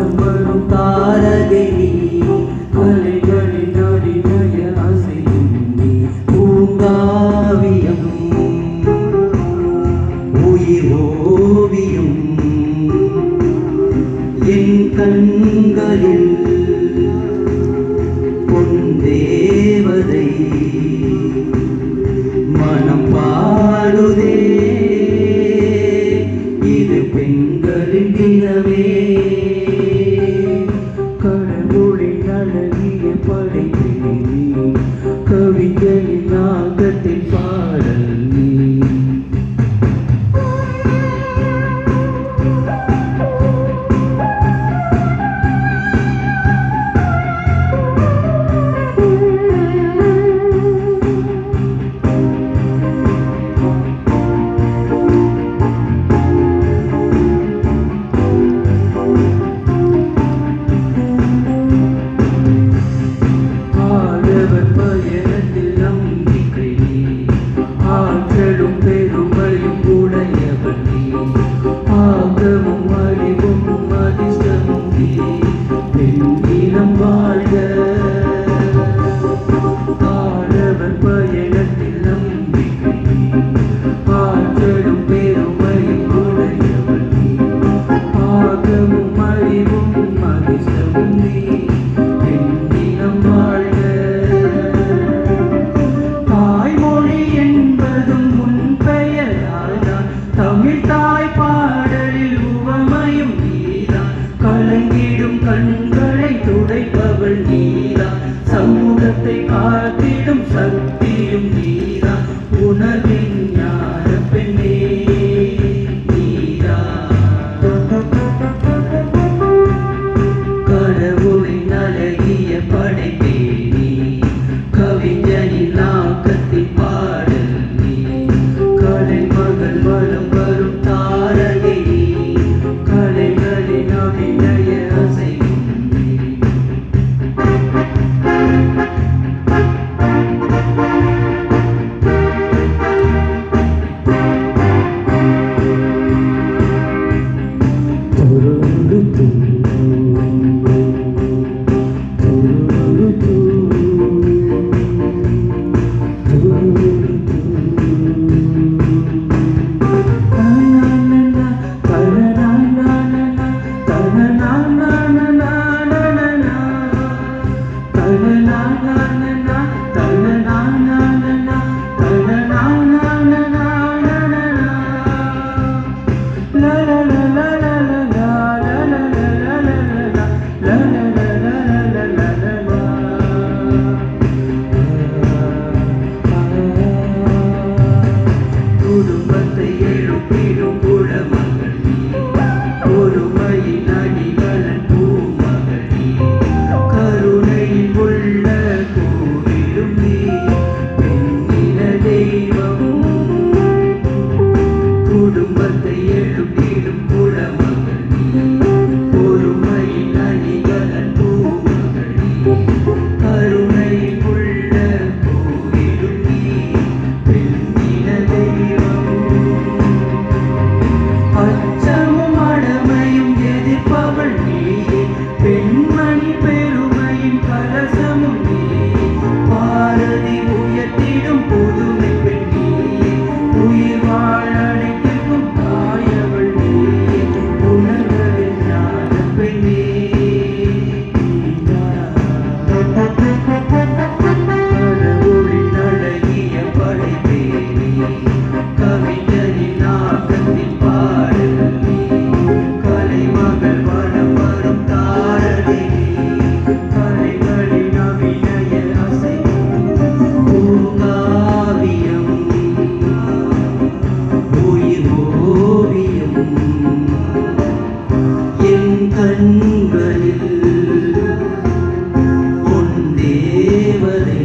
வலம் வரும் தாரகை நீ, கலைகளின் அடிநய அசையும் நீ, பூங்காவியம் உயிர் ஓவியம் என் கண்களில் பொன் தேவதை மனம் பாடுதே, இது பெண்களின் தினமே. கடவுளின் அழகிய படைப்பே நீ, கவிஞனின் நாகத்தின் பாடல் நீ. கண்களை துடைப்பவள் நீதான், சமூகத்தை காத்திடும் சக்தியும் நீதான், உணர்வின் ஞான பெண்ணே நீதான். கடவுளின் அழகிய படைப்பே நீ, கவிஞனின் நாக்கத்தின் பாடல் நீ, கலைமகள் வலம் வரும் தாரகை நீ, கலைகளின் அபிநய கண்களில் உன் தேவதை